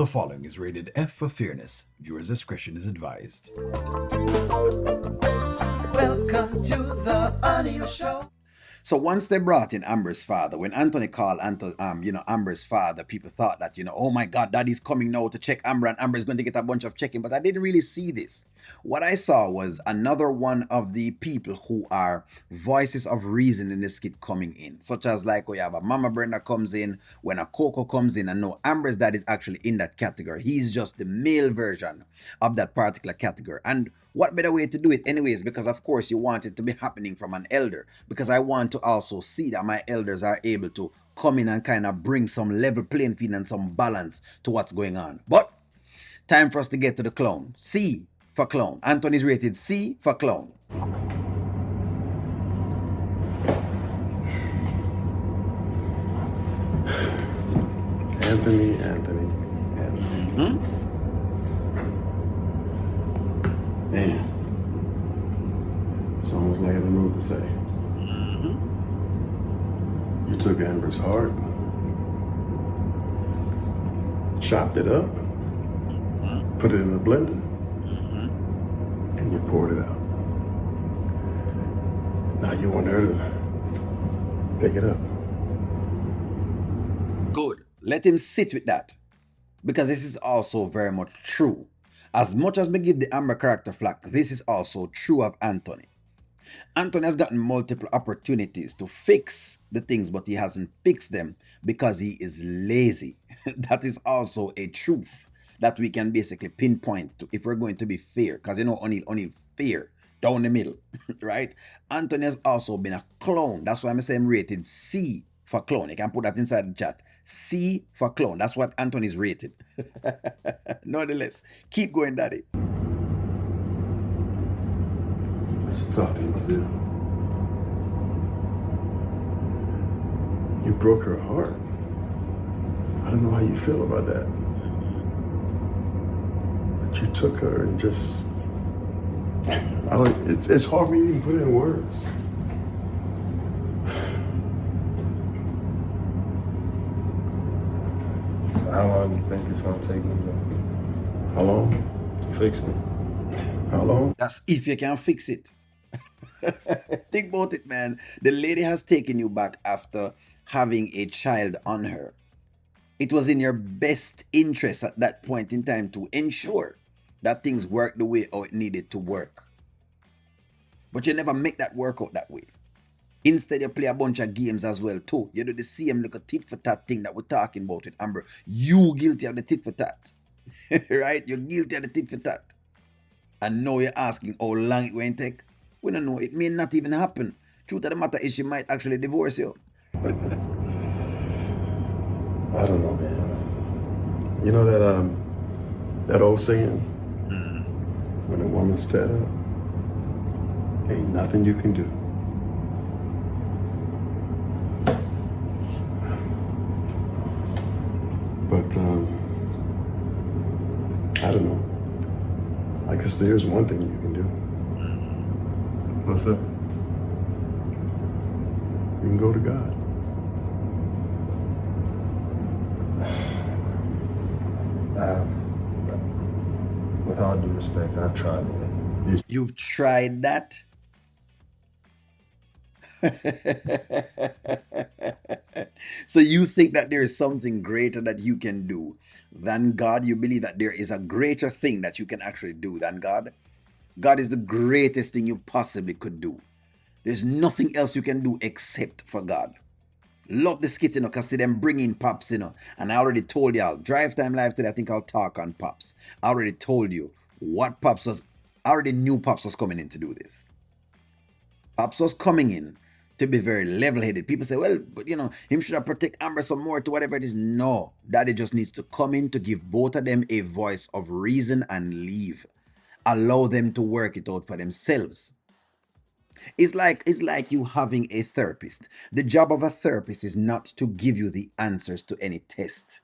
The following is rated F for fairness. Viewers' discretion is advised. Welcome to the Anil Show. So once they brought in Amber's father, when Anthony called Amber's father, people thought that, oh my God, daddy's coming now to check Amber and Amber's going to get a bunch of checking. But I didn't really see this. What I saw was another one of the people who are voices of reason in the skit coming in, such as like we have a Mama Brenda comes in, when a Coco comes in, and no, Amber's dad is actually in that category. He's just the male version of that particular category. And what better way to do it anyways, because of course you want it to be happening from an elder, because I want to also see that my elders are able to come in and kind of bring some level playing field and some balance to what's going on. But time for us to get to the clown. C for clown. Anthony's rated C for clown. Anthony. Man, it's almost like I don't know what to say. You took Amber's heart, chopped it up, put it in a blender, and you poured it out. Now you want her to pick it up. Good. Let him sit with that, because this is also very much true. As much as we give the Amber character flack, this is also true of Anthony. Anthony has gotten multiple opportunities to fix the things, but he hasn't fixed them because he is lazy. That is also a truth that we can basically pinpoint to if we're going to be fair, because only fair down the middle, right? Anthony has also been a clown. That's why I'm saying rated C for clown. You can put that inside the chat. C for clown. That's what Anthony's rated. Nonetheless, keep going, daddy. It's a tough thing to do. You broke her heart. I don't know how you feel about that. But you took her and just, it's hard for me to even put it in words. How long do you think it's gonna take me to How long? fix it? How long? That's if you can fix it. Think about it, man. The lady has taken you back after having a child on her. It was in your best interest at that point in time to ensure that things worked the way how it needed to work. But you never make that work out that way. Instead, you play a bunch of games as well too. You do the same little tit for tat thing that we're talking about with Amber. You guilty of the tit for tat. Right? You're guilty of the tit for tat. And now you're asking how long it will take. We don't know. It may not even happen. Truth of the matter is she might actually divorce you. I don't know, man. You know that old saying? When a woman's fed up, ain't nothing you can do. But I don't know. I guess there's one thing you can do. What's up? You can go to God. With all due respect, I've tried it. You've tried that? So you think that there is something greater that you can do than God? You believe that there is a greater thing that you can actually do than God? God is the greatest thing you possibly could do. There's nothing else you can do except for God. Love the skit, because see them bringing Pops, and I already told y'all, Drive Time Live today, I think I'll talk on Pops. I already told you what Pops was. I already knew Pops was coming in to do this. Pops was coming in to be very level-headed. People say, well, but him should have protect Amber some more to whatever it is. No, Daddy just needs to come in to give both of them a voice of reason and leave. Allow them to work it out for themselves. It's like you having a therapist. The job of a therapist is not to give you the answers to any test.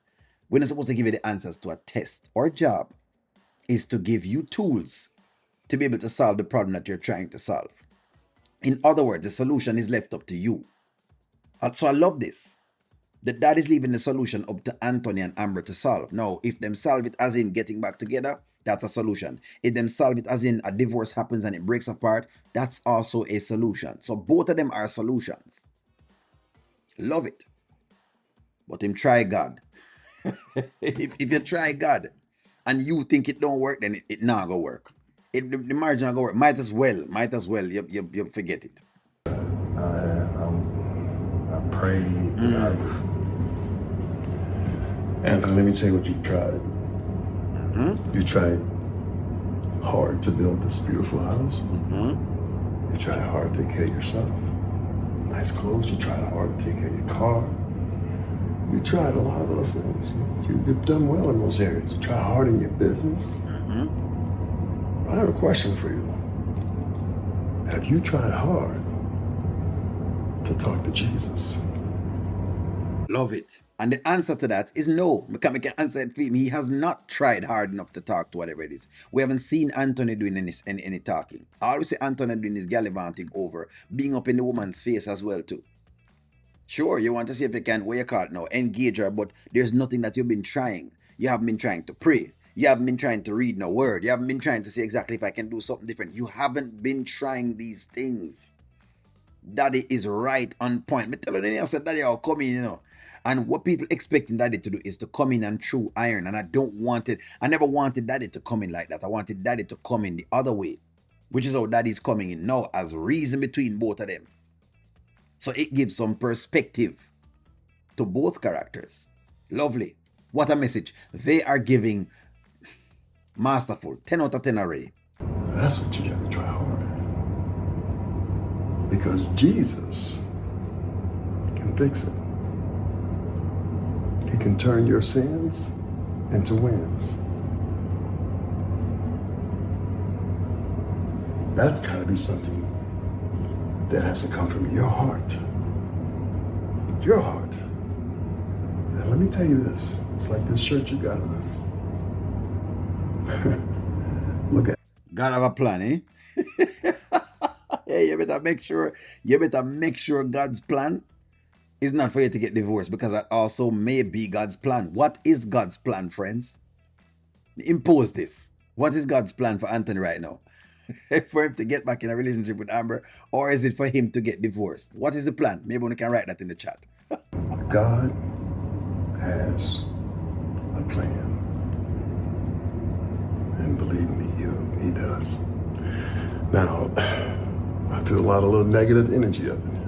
We're not supposed to give you the answers to a test. Our job is to give you tools to be able to solve the problem that you're trying to solve. In other words, the solution is left up to you. So I love this. The dad is leaving the solution up to Anthony and Amber to solve. Now, if them solve it as in getting back together, that's a solution. If them solve it as in a divorce happens and it breaks apart, that's also a solution. So both of them are solutions. Love it. But him try God. if you try God and you think it don't work, then it not gonna work. The marriage not gonna work. Might as well. You forget it. I prayed. Anthony, let me tell you what you tried. You tried hard to build this beautiful house. You tried hard to take care of yourself. Nice clothes. You tried hard to take care of your car. You tried a lot of those things. You've done well in those areas. You try hard in your business. I have a question for you. Have you tried hard to talk to Jesus? Love it. And the answer to that is no. I can answer it for him. He has not tried hard enough to talk to whatever it is. We haven't seen Anthony doing any talking. I always say Anthony doing his gallivanting over, being up in the woman's face as well too. Sure, you want to see if you can, what you call it now, engage her, but there's nothing that you've been trying. You haven't been trying to pray. You haven't been trying to read no word. You haven't been trying to see exactly if I can do something different. You haven't been trying these things. Daddy is right on point. Me tell you, I said Daddy I'll come in. And what people expecting Daddy to do is to come in and chew iron. And I don't want it. I never wanted Daddy to come in like that. I wanted Daddy to come in the other way, which is how Daddy's coming in now, as reason between both of them. So it gives some perspective to both characters. Lovely. What a message. They are giving masterful. 10 out of 10 already. That's what you got to try hard at. Because Jesus can fix it. He can turn your sins into wins. That's got to be something that has to come from your heart. Your heart. And let me tell you this. It's like this shirt you got on. Look at God have a plan, eh? Hey, you better make sure God's plan is not for you to get divorced, because that also may be God's plan. What is God's plan, friends? Impose this. What is God's plan for Anthony right now? For him to get back in a relationship with Amber, or is it for him to get divorced? What is the plan? Maybe we can write that in the chat. God has a plan. And believe me, he does. Now, I feel a lot of little negative energy up in here.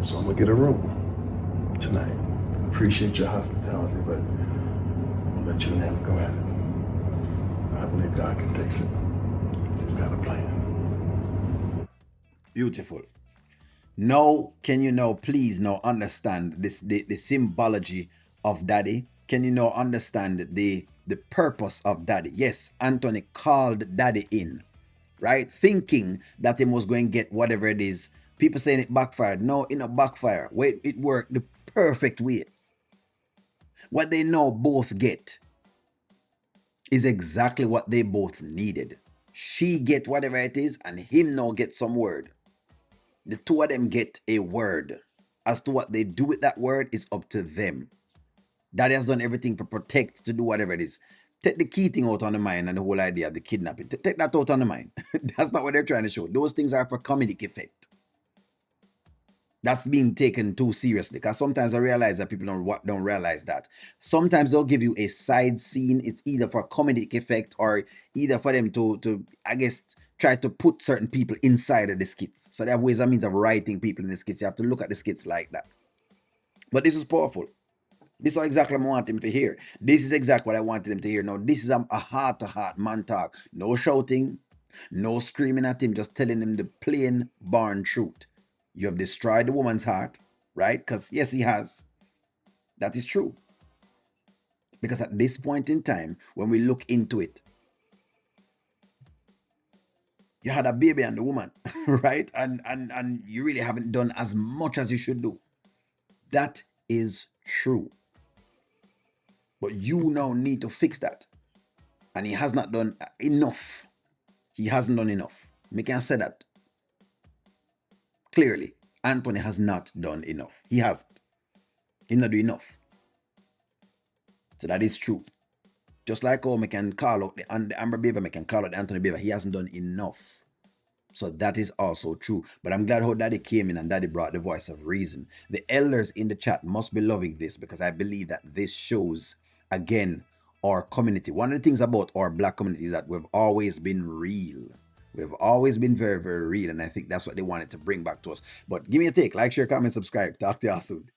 So I'm gonna get a room tonight. Appreciate your hospitality, but I'm gonna let you and him go at it. I believe God can fix it. He's got a plan. Beautiful. Now, can you now please now understand this the symbology of Daddy? Can you now understand the purpose of Daddy? Yes, Anthony called Daddy in, right? Thinking that he was going to get whatever it is. People saying it backfired. No, it not backfire. Wait, it worked the perfect way. What they now both get is exactly what they both needed. She get whatever it is, and him now get some word. The two of them get a word. As to what they do with that word is up to them. Daddy has done everything to protect, to do whatever it is. Take the key thing out on the mind and the whole idea of the kidnapping. Take that out on the mind. That's not what they're trying to show. Those things are for comedic effect. That's being taken too seriously, because sometimes I realize that people don't realize that. Sometimes they'll give you a side scene. It's either for comedic effect or either for them to I guess try to put certain people inside of the skits. So they have ways and means of writing people in the skits. You have to look at the skits like that. But this is powerful. This is exactly what I want him to hear. This is exactly what I wanted him to hear. Now, this is a heart-to-heart man talk. No shouting, no screaming at him, just telling him the plain, born truth. You have destroyed the woman's heart, right? Because, yes, he has. That is true. Because at this point in time, when we look into it, you had a baby and the woman, right? And you really haven't done as much as you should do. That is true. But you now need to fix that. And he has not done enough. He hasn't done enough. We can say that clearly. Anthony has not done enough. He hasn't. He not do enough. So that is true. Just like how I can call out the Amber Beaver, I can call out the Anthony Beaver. He hasn't done enough. So that is also true. But I'm glad how Daddy came in and Daddy brought the voice of reason. The elders in the chat must be loving this, because I believe that this shows, again, our community. One of the things about our black community is that we've always been real. We've always been very, very real. And I think that's what they wanted to bring back to us. But give me a take. Like, share, comment, subscribe. Talk to y'all soon.